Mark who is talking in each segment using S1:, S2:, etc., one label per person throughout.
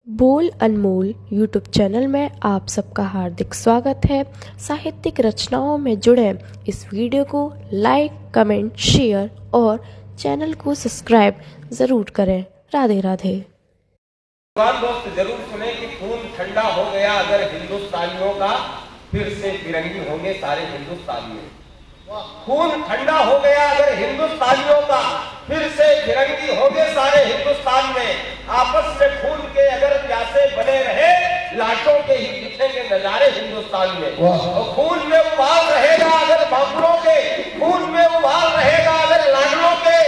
S1: बोल अनमोल YouTube channel में आप सबका हार्दिक स्वागत है। साहित्यिक रचनाओं में जुड़े इस वीडियो को लाइक, कमेंट, शेयर और चैनल को सब्सक्राइब ज़रूर करें। राधे राधे।
S2: दोस्त जरूर सुने कि खून ठंडा हो गया अगर हिंदुस्तानियों का, फिर से फिरंगी होंगे सारे हिंदुस्तान में। खून ठंडा हो गया अगर हिंदुस्तानियों का, फिर से फिरंगी होंगे सारे हिंदुस्तान में। आपस में खून के अगर प्यासे बने रहे, लाशों के ही दिखेंगे नजारे हिंदुस्तान में। और खून में उबाल रहेगा अगर बाबुरों के, खून में उबाल रहेगा अगर लाडलों के,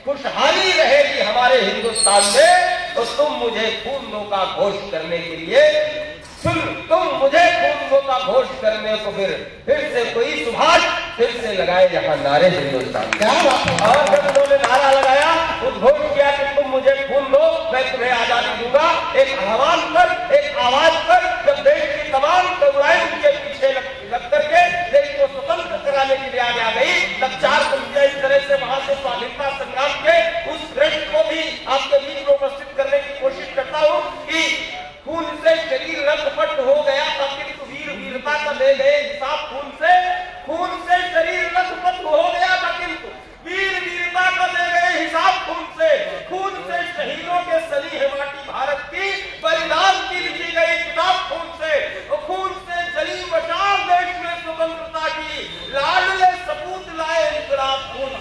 S2: खुशहाली रहेगी हमारे हिंदुस्तान में। तो तुम मुझे खून दो का घोष करने के लिए, सुन तुम मुझे खून दो का घोष करने को फिर से कोई सुभाष फिर से लगाए यहाँ नारे हिंदुस्तान। और जब उन्होंने नारा लगाया, उद्घोष किया कि तुम मुझे खून दो, मैं तुम्हें आजादी दूंगा, एक आह्वान कर, एक आवाज कर, जब देश की तमाम करुणाएं उनके पीछे लग करके देश को स्वतंत्र कराने के लिए आगे आ गई, तब 4 पंक्तियां इस तरह से वहां से स्वाधीनता संग्राम के उस दृश्य को भी आपके बीच में उपस्थित करने की कोशिश करता हूँ कि खून से शरीर रक्तपट हो गया था, किंतु वीर वीरता का ले गए हिसाब खून से शरीर रक्तपट हो गया था, किंतु वीर वीरता का ले गए हिसाब खून से शहीदों के सली है माटी भारत की, बलिदान की लिखी गई किताब खून से जली मशाल देश में स्वतंत्रता की, लाडले सपूत लाए इंकलाब खून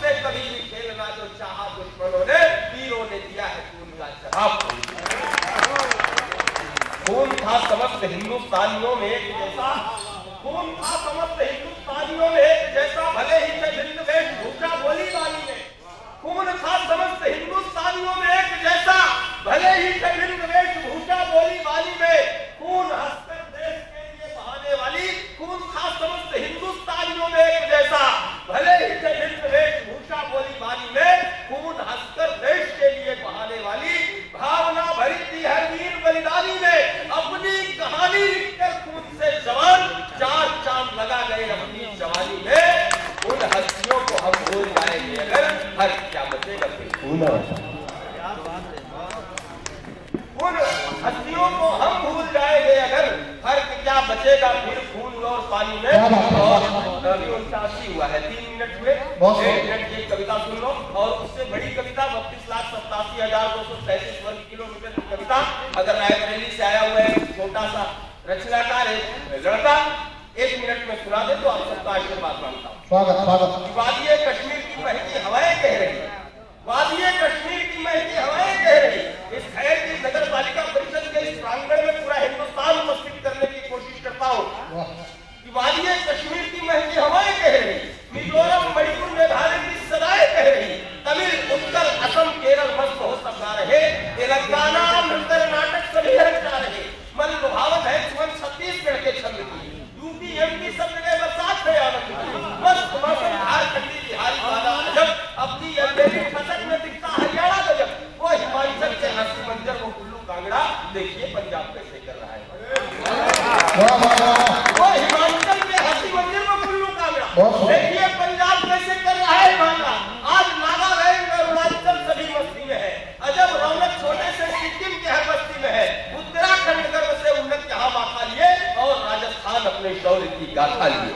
S2: से कभी भी खेलना जो चाहा दुश्मनों ने, वीरों ने दिया है खून का जवाब। खून था समस्त हिंदुस्तानियों में एक जैसा, खून था समस्त हिंदुस्तानियों में एक जैसा, भले ही थे भिन्न वेशभूषा बोली वाली में। खून था समस्त हिंदुस्तानियों में एक जैसा, भले ही थे भिन्न वेशभूषा बोली वाली में। खून हंसकर देश के लिए बहाने वाली, खून था समस्त हिंदुस्तानियों में एक जैसा, भले ही थे भिन्न वेशभूषा बोली वाली में। खून हंसकर देश के लिए बहाने वाली, भावना भरी थी हर वीर बलिदानी में। अपनी कहानी लिखकर खून से जवान 4 चांद लगा गए अपनी जवानी में। उन हस्तियों को हम भूल जाएंगे अगर, हर क्या बचेगा फिर खून। उन हस्तियों को हम भूल जाएंगे अगर, हर क्या बचेगा फिर खून और पानी में। और अभी 89 हुआ है, 3 मिनट हुए, 1 मिनट की कविता सुन लो। और उससे बड़ी कविता 32,87,233 वर्ग किलोमीटर की कविता, अगर रायबरेली से आया हुआ है छोटा सा रचनाकार एक लड़का 1 मिनट में सुना दे तो आप सबका आशीर्वाद मांगता हूँ। स्वागत। वादिये कश्मीर की महकी हवाएं कह रही, वादिये कश्मीर की महकी हवाएं कह रही। इस खैर की नगर पालिका परिषद के इस प्रांगण में पूरा हिंदुस्तान उपस्थित करने की कोशिश करता हूँ। वादिये कश्मीर की महकी हवाएं कह रही, मिजोरम मणिपुर मेघालय की सदाएं कह रही, तमिल उत्तर असम केरल मस्त हो सब गा रहे, तेलंगाना नृत्य नाटक सभी रचा रहे। मन लुभावन है जीवन छत्तीसगढ़ के छंद की, यूपी एमपी सब जगह बरसात है आनंद की। मस्त मौसम झारखंडी बिहारी वाला अजब, अपनी अंधेरी फसक में दिखता हरियाणा गजब। वो हिमाचल के हंसी मंजर, वो कुल्लू कांगड़ा, देखिए पंजाब कैसे कर रहा है। वो हिमाचल के हंसी मंजर, वो कुल्लू कांगड़ा, देखिए पंजाब कैसे कर रहा है भांगड़ा। आज नागालैंड और अरुणाचल सभी मस्ती में है, अजब रौनक छोटे से सिक्किम के हर बस्ती में है। उत्तराखंड गर्व से उन्नत यहाँ माथा लिए, और राजस्थान अपने शौर्य की गाथा लिए।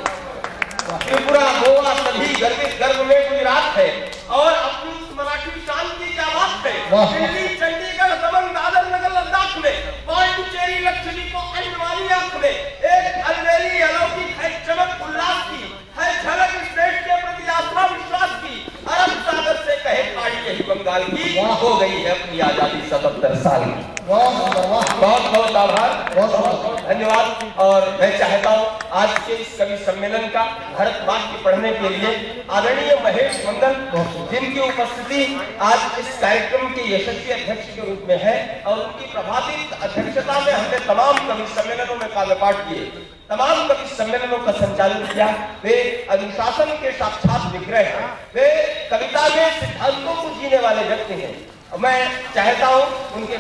S2: त्रिपुरा गोवा सभी गर्वित, गर्व में गुजरात है, और अपनी मराठी शान की क्या बात है। दिल्ली चंडीगढ़ दमन दादर नगर लद्दाख में, पांडिचेरी लक्षद्वीप को अंडवानी आंख में, एक अलवेली अलौकिक है चमक उल्लास की, है झलक इस देश के प्रति आस्था विश्वास की। अरब सागर से कहे खाड़ी यही बंगाल की, हो गई है अपनी आजादी 77 साल की। बहुत बहुत आभार, बहुत धन्यवाद। और मैं चाहता हूँ आज के इस कवि सम्मेलन का भारत वाक्य पढ़ने के लिए आदरणीय महेश मंगल, जिनकी उपस्थिति आज इस कार्यक्रम के यशस्वी अध्यक्ष के रूप में है, और उनकी प्रभावित अध्यक्षता में हमने तमाम कवि सम्मेलनों में काव्यपाठ किए, तमाम कवि सम्मेलनों का संचालन किया। वे अनुशासन के साक्षात विग्रह हैं, वे कविता में सिद्धांतों को जीने वाले व्यक्ति हैं। मैं चाहता हूँ उनके